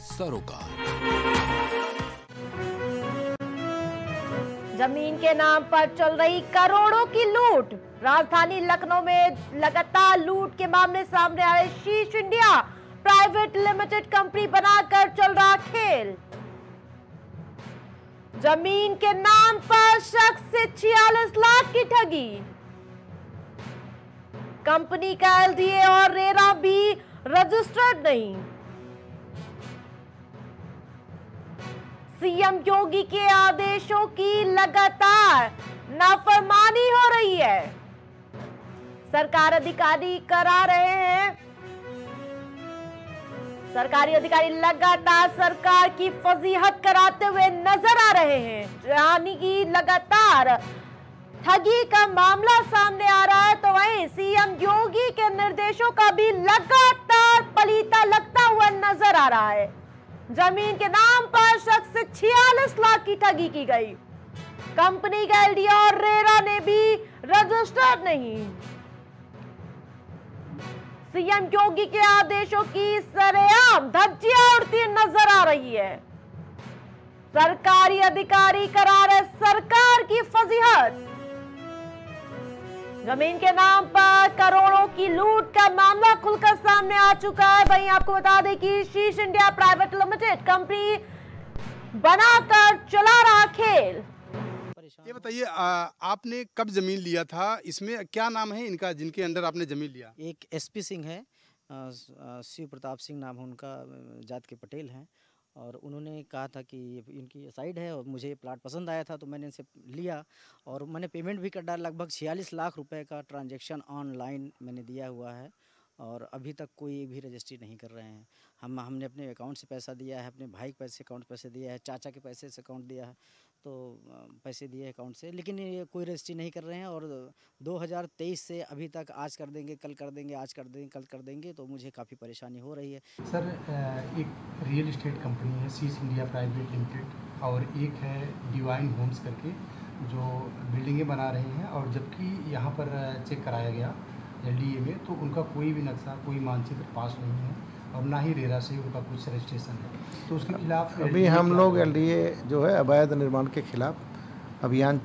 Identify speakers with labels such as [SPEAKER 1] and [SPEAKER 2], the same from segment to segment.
[SPEAKER 1] सरोकार।
[SPEAKER 2] जमीन के नाम पर चल रही करोड़ों की लूट। राजधानी लखनऊ में लगातार लूट के मामले सामने आए। शीश इंडिया प्राइवेट लिमिटेड कंपनी बनाकर चल रहा खेल। जमीन के नाम पर शख्स से 46 लाख की ठगी। कंपनी का एलडीए और रेरा भी रजिस्टर्ड नहीं। सीएम योगी के आदेशों की लगातार नाफरमानी हो रही है। सरकारी अधिकारी लगातार सरकार की फजीहत कराते हुए नजर आ रहे हैं। यानी कि लगातार ठगी का मामला सामने आ रहा है, तो वहीं सीएम योगी के निर्देशों का भी लगातार पलीता लगता हुआ नजर आ रहा है। जमीन के नाम पर शख्स से 46 लाख की ठगी की गई। कंपनी का एलडीए और रेरा ने भी रजिस्टर्ड नहीं। सीएम योगी के आदेशों की सरेआम धज्जियां उड़ती नजर आ रही है। सरकारी अधिकारी करा रहे सरकार की फजीहत। जमीन के नाम पर करोड़ों की लूट का मामला खुलकर सामने आ चुका है। वहीं आपको बता दें कि शीश इंडिया प्राइवेट लिमिटेड कंपनी बनाकर चला रहा खेल।
[SPEAKER 3] ये बताइए, आपने कब जमीन लिया था? इसमें क्या नाम है इनका जिनके अंडर आपने जमीन लिया?
[SPEAKER 4] एक एसपी सिंह है, शिव प्रताप सिंह नाम है उनका, जात के पटेल हैं, और उन्होंने कहा था कि इनकी साइड है और मुझे प्लाट पसंद आया था तो मैंने इनसे लिया और मैंने पेमेंट भी कर डाला। लगभग 46 लाख रुपए का ट्रांजैक्शन ऑनलाइन मैंने दिया हुआ है और अभी तक कोई भी रजिस्ट्री नहीं कर रहे हैं। हमने अपने अकाउंट से पैसा दिया है, अपने भाई के पैसे अकाउंट पैसे दिया है, चाचा के पैसे से अकाउंट दिया है, तो पैसे दिए अकाउंट से, लेकिन ये कोई रजिस्ट्री नहीं कर रहे हैं। और 2023 से अभी तक आज कर देंगे, कल कर देंगे, आज कर देंगे, कल कर देंगे, तो मुझे काफ़ी परेशानी हो रही है।
[SPEAKER 5] सर, एक रियल इस्टेट कंपनी है शीश इंडिया प्राइवेट लिमिटेड और एक है डिवाइन होम्स करके जो बिल्डिंगें बना रहे हैं, और जबकि यहाँ पर चेक कराया गया एलडीए में तो उनका कोई भी नक्शा, कोई मानचित्र पास नहीं है और ना ही रेरा से उनका कुछ रजिस्ट्रेशन है। तो उसके खिलाफ
[SPEAKER 6] अभी हम लोग एलडीए जो है अवैध निर्माण के खिलाफ अभियान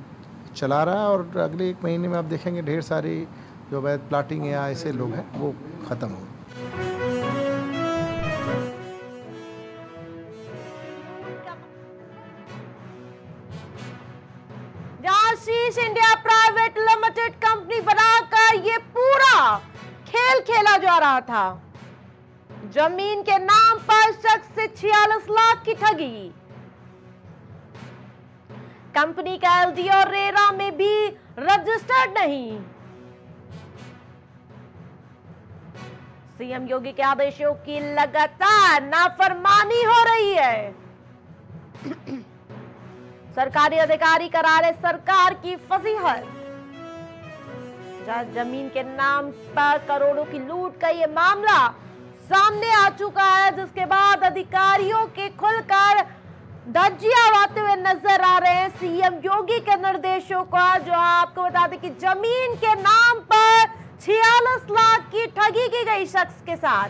[SPEAKER 6] चला रहा है और अगले 1 महीने में आप देखेंगे ढेर सारी जो अवैध प्लाटिंग या ऐसे लोग हैं वो ख़त्म होंगे।
[SPEAKER 2] शीश इंडिया प्राइवेट लिमिटेड कंपनी बनाकर ये पूरा खेल खेला जा रहा था। जमीन के नाम पर शख्स से 46 लाख की ठगी। कंपनी का एलडीए और रेरा में भी रजिस्टर्ड नहीं। सीएम योगी के आदेशों की लगातार नाफरमानी हो रही है। सरकारी अधिकारी करा रहे सरकार की फजीहत। जमीन के नाम पर करोड़ों की लूट का ये मामला सामने आ चुका है, जिसके बाद अधिकारियों के खुलकर धज्जियां उड़ाते हुए नजर आ रहे हैं सीएम योगी के निर्देशों का। जो आपको बता दें कि जमीन के नाम पर 46 लाख की ठगी की गई शख्स के साथ।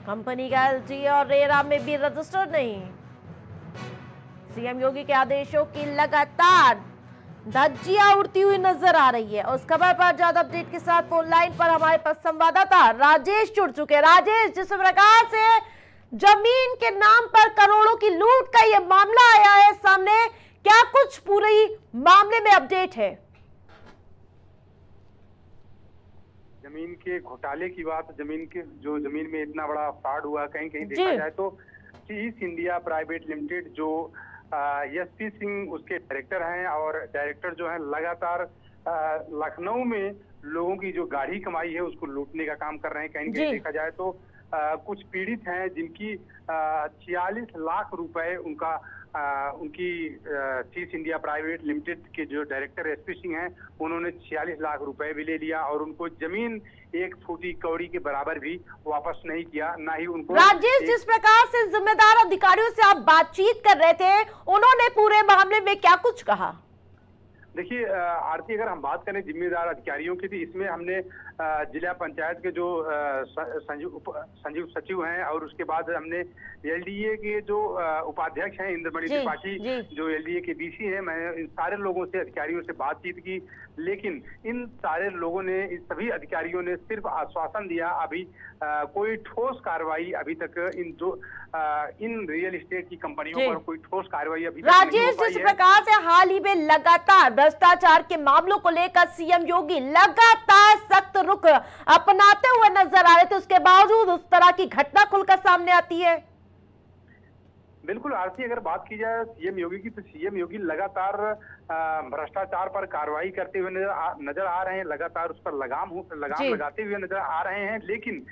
[SPEAKER 2] कंपनी का एलडीए और रेरा में भी रजिस्टर्ड नहीं। सीएम योगी के आदेशों की लगातार धज्जियां उड़ती हुई नजर आ रही है। उस खबर पर ज्यादा अपडेट के साथ फोन लाइन पर हमारे पास संवाददाता राजेश जुड़ चुके हैं। राजेश, जिस प्रकार से जमीन के नाम पर करोड़ों की लूट का यह मामला आया है सामने, क्या कुछ पूरी मामले में अपडेट है?
[SPEAKER 7] जमीन के घोटाले की बात, जमीन में इतना बड़ा फ्रॉड हुआ, कहीं कहीं देखा जाए तो शीश इंडिया प्राइवेट लिमिटेड जो एसपी सिंह उसके डायरेक्टर हैं और डायरेक्टर जो है लगातार लखनऊ में लोगों की जो गाढ़ी कमाई है उसको लूटने का काम कर रहे हैं। कहीं कहीं देखा जाए तो कुछ पीड़ित हैं जिनकी 46 लाख रुपए उनकी शीश इंडिया प्राइवेट लिमिटेड के जो डायरेक्टर एसपी सिंह हैं उन्होंने 46 लाख रुपए भी ले लिया और उनको जमीन 1 फूटी कौड़ी के बराबर भी वापस नहीं किया, ना ही उनको।
[SPEAKER 2] राजेश, जिस प्रकार से जिम्मेदार अधिकारियों से आप बातचीत कर रहे थे, उन्होंने पूरे मामले में क्या कुछ कहा?
[SPEAKER 7] देखिए आरती, अगर हम बात करें जिम्मेदार अधिकारियों की, तो इसमें हमने जिला पंचायत के जो संजीव सचिव हैं और उसके बाद हमने एलडीए के जो उपाध्यक्ष हैं इंद्रमणि त्रिपाठी, जो एलडीए के डीसी हैं, मैं इन सारे लोगों से, अधिकारियों से बातचीत की। लेकिन इन सारे लोगों ने, इन सभी अधिकारियों ने सिर्फ आश्वासन दिया, अभी कोई ठोस कार्रवाई अभी तक इन रियल एस्टेट की कंपनियों पर कोई ठोस कार्रवाई अभी तक नहीं हो पाई है।
[SPEAKER 2] राजेश, जिस प्रकार से हाल ही में लगातार भ्रष्टाचार के मामलों को लेकर सीएम योगी लगातार सख्त रुख अपनाते हुए नजर आ रहे थे, उसके बावजूद उस तरह की घटना खुलकर सामने आती है।
[SPEAKER 7] बिल्कुल आरती, अगर बात की जाए सीएम योगी की, तो सीएम योगी लगातार भ्रष्टाचार पर कार्रवाई करते हुए नजर आ रहे हैं, लगातार उस पर लगाम लगाते हुए नजर आ रहे हैं। लेकिन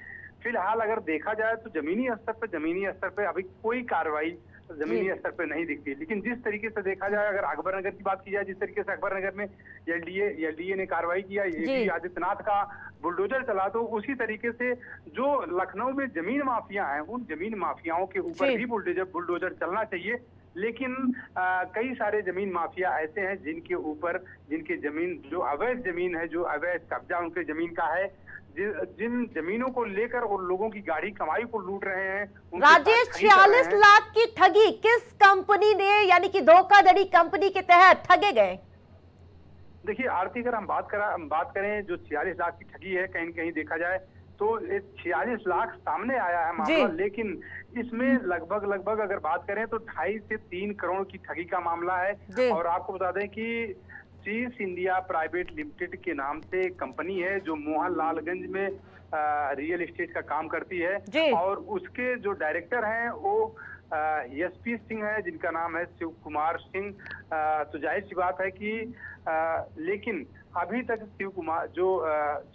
[SPEAKER 7] फिलहाल अगर देखा जाए तो जमीनी स्तर पे अभी कोई कार्रवाई जमीनी स्तर पे नहीं दिखती। लेकिन जिस तरीके से देखा जाए, अगर अकबर नगर की बात की जाए, जिस तरीके से अकबर नगर में एलडीए ने कार्रवाई किया, योगी आदित्यनाथ का बुलडोजर चला, तो उसी तरीके से जो लखनऊ में जमीन माफिया हैं, उन जमीन माफियाओं के ऊपर भी बुलडोजर चलना चाहिए। लेकिन कई सारे जमीन माफिया ऐसे हैं जिनके जमीन, जो अवैध जमीन है, जो अवैध कब्जा उनके जमीन का है, जिन जमीनों को लेकर और लोगों की गाढ़ी कमाई को लूट रहे हैं।
[SPEAKER 2] राजेश, 46 लाख की ठगी किस कंपनी ने, यानी कि धोखाधड़ी कंपनी के तहत ठगे गए?
[SPEAKER 7] देखिए आरती, अगर हम बात करें जो 46 लाख की ठगी है, कहीं न कहीं देखा जाए तो 46 लाख सामने आया है मामला, लेकिन इसमें लगभग अगर बात करें तो 2.5 से 3 करोड़ की ठगी का मामला है। और आपको बता दें कि सीस इंडिया प्राइवेट लिमिटेड के नाम से कंपनी है जो मोहनलालगंज में रियल एस्टेट का काम करती है, और उसके जो डायरेक्टर हैं वो एसपी सिंह है, जिनका नाम है शिव कुमार सिंह। तो जाहिर सी बात है कि लेकिन अभी तक शिव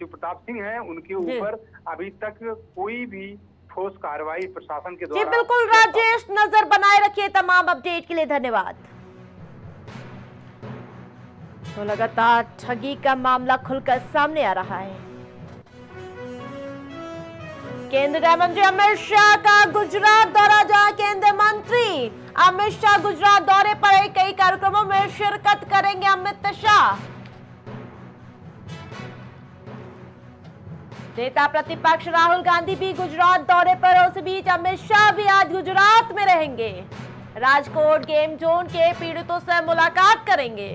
[SPEAKER 7] प्रताप सिंह हैं, उनके ऊपर अभी तक कोई भी ठोस कार्रवाई प्रशासन के द्वारा।
[SPEAKER 2] बिल्कुल राजेश, नजर बनाए रखिए। तमाम अपडेट के लिए धन्यवाद। तो लगातार ठगी का मामला खुलकर सामने आ रहा है। केंद्रीय गृह मंत्री अमित शाह का गुजरात दौरा, जहां केंद्रीय मंत्री अमित शाह गुजरात दौरे पर कई कार्यक्रमों में शिरकत करेंगे। अमित शाह, नेता प्रतिपक्ष राहुल गांधी भी गुजरात दौरे पर, उस बीच अमित शाह भी आज गुजरात में रहेंगे। राजकोट गेम जोन के पीड़ितों से मुलाकात करेंगे।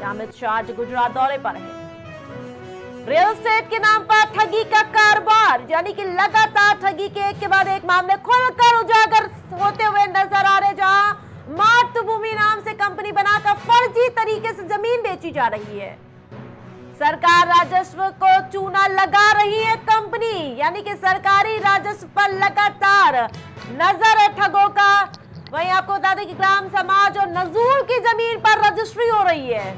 [SPEAKER 2] अमित शाह आज गुजरात दौरे पर है। रियल एस्टेट के नाम पर ठगी का कारोबार, यानी कि लगातार ठगी के एक के बाद एक मामले खुलकर उजागर होते हुए नजर आ रहे, जहां मातृभूमि नाम से कंपनी बनाकर फर्जी तरीके से जमीन बेची जा रही है। सरकार राजस्व को चूना लगा रही है कंपनी, यानी कि सरकारी राजस्व पर लगातार नजर है ठगों का। वहीं आपको बता दें कि ग्राम समाज और नजूल की जमीन पर रजिस्ट्री हो रही है,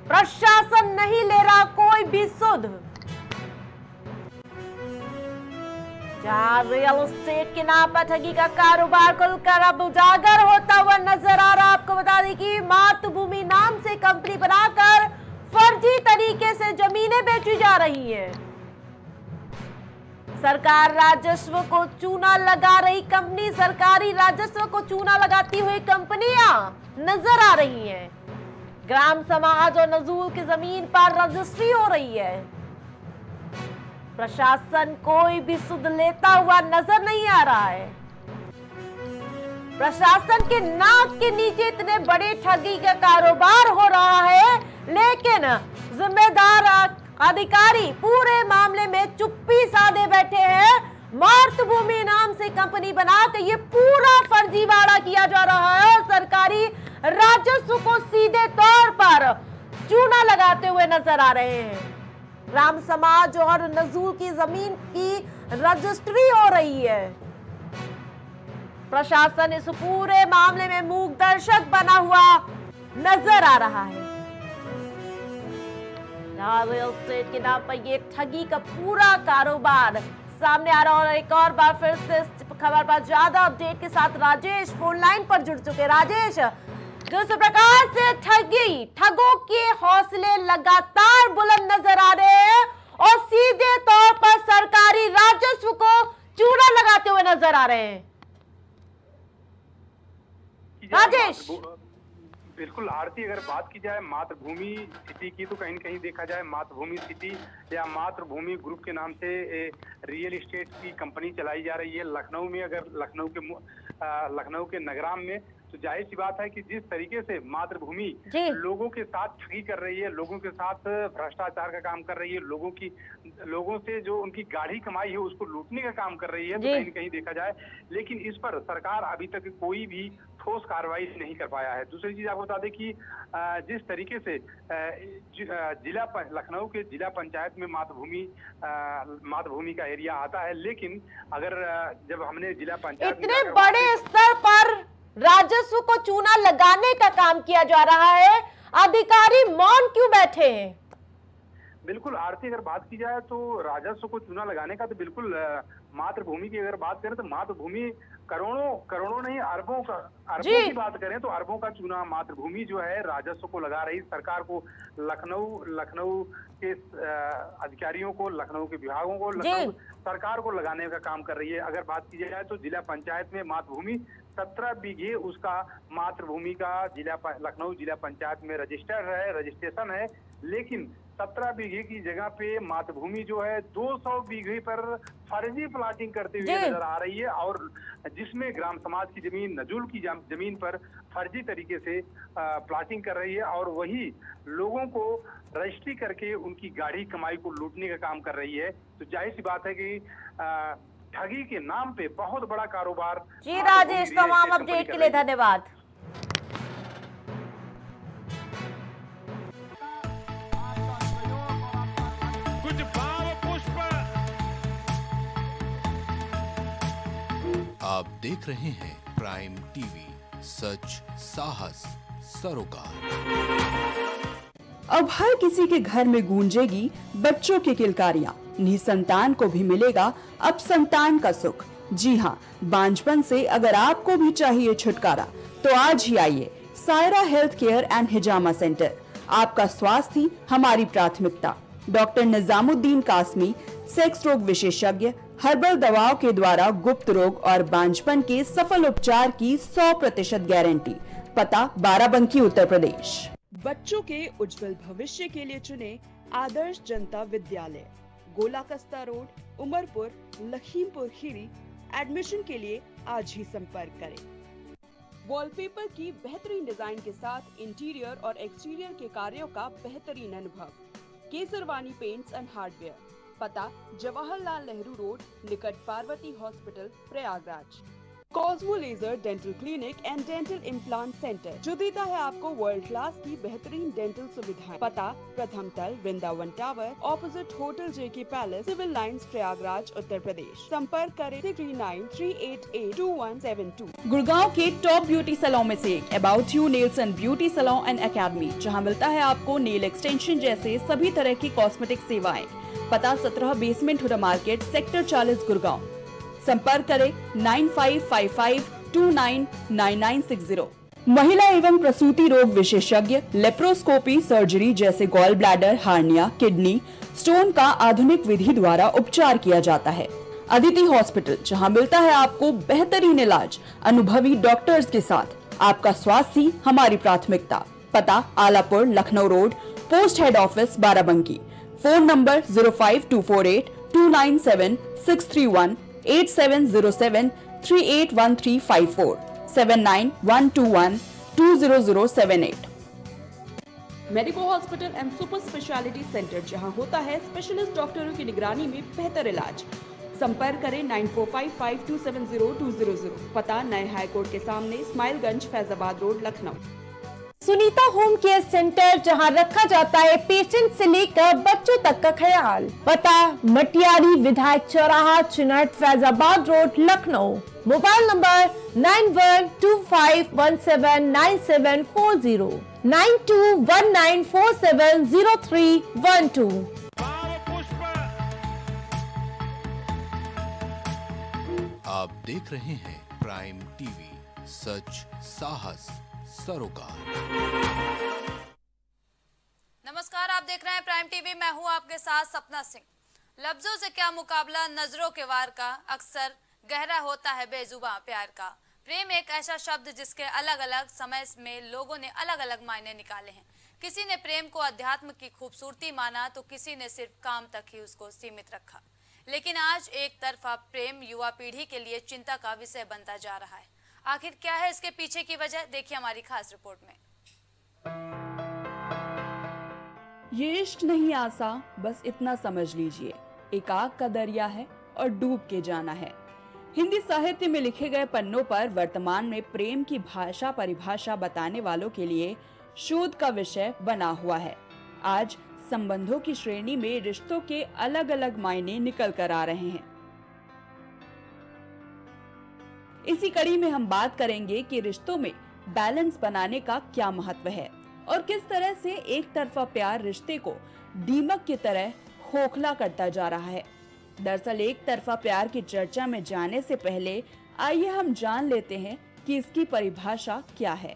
[SPEAKER 2] प्रशासन नहीं ले रहा कोई भी सुध। जहां रियल एस्टेट के नाम पर ठगी का कारोबार खुलकर अब उजागर होता हुआ नजर आ रहा। आपको बता दें कि मातृभूमि नाम से कंपनी बनाकर फर्जी तरीके से जमीनें बेची जा रही है। सरकार राजस्व को चूना लगा रही कंपनी, सरकारी राजस्व को चूना लगाती हुई कंपनियां नजर आ रही हैं। ग्राम समाज और नजूल की जमीन पर रजिस्ट्री हो रही है। प्रशासन कोई भी सुध लेता हुआ नजर नहीं आ रहा है। प्रशासन के नाक के नीचे इतने बड़े ठगी का कारोबार हो रहा है, लेकिन जिम्मेदार अधिकारी पूरे मामले में चुप्पी साधे बैठे हैं। मातृभूमि नाम से कंपनी बनाकर ये पूरा फर्जीवाड़ा किया जा रहा है और सरकारी राजस्व को सीधे तौर पर चूना लगाते हुए नजर आ रहे हैं। ग्राम समाज और नजूल की जमीन की रजिस्ट्री हो रही है। प्रशासन इस पूरे मामले में मूक दर्शक बना हुआ नजर आ रहा है। रियल एस्टेट के नाम पर ये ठगी का पूरा कारोबार सामने आ रहा है। और एक और बार फिर से इस खबर पर ज्यादा अपडेट के साथ राजेश फोन लाइन पर जुड़ चुके। राजेश, जिस प्रकार से ठगों के हौसले लगातार बुलंद नजर आ रहे हैं और सीधे तौर पर सरकारी राजस्व को चूना लगाते हुए नजर आ रहे हैं। राजेश,
[SPEAKER 7] बिल्कुल आरती, अगर बात की जाए मातृभूमि सिटी की तो कहीं न कहीं देखा जाए मातृभूमि सिटी या मातृभूमि ग्रुप के नाम से रियल एस्टेट की कंपनी चलाई जा रही है लखनऊ में। अगर लखनऊ के नगराम में, तो जाहिर सी बात है कि जिस तरीके से मातृभूमि लोगों के साथ ठगी कर रही है, लोगों के साथ भ्रष्टाचार का काम कर रही है, लोगों से जो उनकी गाढ़ी कमाई है उसको लूटने का काम कर रही है, तो कहीं न कहीं देखा जाए, लेकिन इस पर सरकार अभी तक कोई भी ठोस कार्रवाई नहीं कर पाया है। दूसरी चीज आपको बता दें कि जिस तरीके से लखनऊ के जिला पंचायत में मातृभूमि का एरिया आता है, लेकिन अगर जब हमने जिला पंचायत
[SPEAKER 2] इतने बड़े स्तर पर राजस्व को चूना लगाने का काम किया जा रहा है, अधिकारी मौन क्यों बैठे हैं?
[SPEAKER 7] बिल्कुल आरती, अगर बात की जाए तो राजस्व को चूना लगाने का तो बिल्कुल मातृभूमि की अगर बात करें तो मातृभूमी करोड़ों नहीं अरबों की बात करें तो अरबों का चूना मातृभूमि जो है राजस्व को लगा रही सरकार को, लखनऊ के अधिकारियों को, लखनऊ के विभागों को, लखनऊ सरकार को लगाने का काम कर रही है। अगर बात की जाए तो जिला पंचायत में मातृभूमि 17 बीघे उसका मातृभूमि का लखनऊ जिला पंचायत में रजिस्ट्रेशन है, लेकिन 17 बीघे की जगह पे मातृभूमि जो है 200 बीघे पर फर्जी प्लाटिंग करते हुए नजर आ रही है, और जिसमें ग्राम समाज की जमीन, नजूल की जमीन पर फर्जी तरीके से प्लाटिंग कर रही है, और वही लोगों को रजिस्ट्री करके उनकी गाढ़ी कमाई को लूटने का काम कर रही है। तो जाहिर सी बात है कि ठगी के नाम पे बहुत बड़ा कारोबार।
[SPEAKER 2] जी राजेश, तमाम अपडेट के लिए धन्यवाद।
[SPEAKER 1] कुछ भाव पुष्प।
[SPEAKER 8] आप देख रहे हैं प्राइम टीवी, सच साहस सरोकार।
[SPEAKER 9] अब हर किसी के घर में गूंजेगी बच्चों की किलकारियां। निसंतान को भी मिलेगा अब संतान का सुख। जी हाँ, बांझपन से अगर आपको भी चाहिए छुटकारा तो आज ही आइए Saira health care and hijama centre. आपका स्वास्थ्य ही हमारी प्राथमिकता। डॉक्टर निजामुद्दीन कासमी, सेक्स रोग विशेषज्ञ, हर्बल दवाओं के द्वारा गुप्त रोग और बांझपन के सफल उपचार की 100% गारंटी। पता बाराबंकी, उत्तर प्रदेश।
[SPEAKER 10] बच्चों के उज्जवल भविष्य के लिए चुने आदर्श जनता विद्यालय, गोला कस्ता रोड, उमरपुर, लखीमपुर खीरी। एडमिशन के लिए आज ही संपर्क करें। वॉलपेपर की बेहतरीन डिजाइन के साथ इंटीरियर और एक्सटीरियर के कार्यों का बेहतरीन अनुभव। Kesarwani paints and hardware. पता जवाहरलाल नेहरू रोड, निकट Parvati hospital, Prayagraj. Cosmo laser dental clinic and dental implant centre, जो देता है आपको वर्ल्ड क्लास की बेहतरीन डेंटल सुविधाएं। पता प्रथम तल, वृंदावन टावर, ऑपोजिट होटल जेके palace, civil lines, Prayagraj, Uttar Pradesh. संपर्क करें 3938882172।
[SPEAKER 9] गुड़गांव के टॉप ब्यूटी सैलून में से एक about you nails and beauty salon and academy, जहां मिलता है आपको नेल एक्सटेंशन जैसे सभी तरह की कॉस्मेटिक सेवाएं। पता 17 basement HUDA market, sector 40, Gurgaon. संपर्क करें 9555299960। महिला एवं प्रसूति रोग विशेषज्ञ, लेप्रोस्कोपी सर्जरी जैसे gall bladder, hernia, kidney stone का आधुनिक विधि द्वारा उपचार किया जाता है। अदिति हॉस्पिटल, जहां मिलता है आपको बेहतरीन इलाज अनुभवी डॉक्टर्स के साथ। आपका स्वास्थ्य ही हमारी प्राथमिकता। पता Alapur, Lucknow road, post head office, Barabanki. Phone number 05248297631, 8707381354, 7912120078।
[SPEAKER 10] Medico hospital and super speciality centre, जहां होता है स्पेशलिस्ट डॉक्टरों की निगरानी में बेहतर इलाज। संपर्क करें 9455270200। पता नए हाईकोर्ट के सामने, Smailganj, Faizabad road, Lucknow.
[SPEAKER 2] Sunita home care centre, जहां रखा जाता है पेशेंट से लेकर बच्चों तक का ख्याल। पता मटियारी विधायक चौराहा, Chinhat, Faizabad road, Lucknow. Mobile number 9125179740, 9219470312।
[SPEAKER 8] आप देख रहे हैं प्राइम टीवी, सच साहस सरोकार।
[SPEAKER 11] नमस्कार, आप देख रहे हैं प्राइम टीवी। मैं हूं आपके साथ सपना सिंह। लफ्जों से क्या मुकाबला नजरों के वार का, अक्सर गहरा होता है बेजुबां प्यार का। प्रेम एक ऐसा शब्द जिसके अलग अलग समय में लोगों ने अलग अलग मायने निकाले हैं। किसी ने प्रेम को अध्यात्म की खूबसूरती माना तो किसी ने सिर्फ काम तक ही उसको सीमित रखा। लेकिन आज एक तरफा प्रेम युवा पीढ़ी के लिए चिंता का विषय बनता जा रहा है। आखिर क्या है इसके पीछे की वजह, देखिए हमारी खास रिपोर्ट में।
[SPEAKER 9] ये इश्क नहीं आसा, बस इतना समझ लीजिए, एक आग का दरिया है और डूब के जाना है। हिंदी साहित्य में लिखे गए पन्नों पर वर्तमान में प्रेम की भाषा परिभाषा बताने वालों के लिए शोध का विषय बना हुआ है। आज संबंधों की श्रेणी में रिश्तों के अलग अलग मायने निकल कर आ रहे हैं। इसी कड़ी में हम बात करेंगे कि रिश्तों में बैलेंस बनाने का क्या महत्व है और किस तरह से एक तरफा प्यार रिश्ते को दीमक की तरह खोखला करता जा रहा है। दरअसल एक तरफा प्यार की चर्चा में जाने से पहले आइए हम जान लेते हैं कि इसकी परिभाषा क्या है।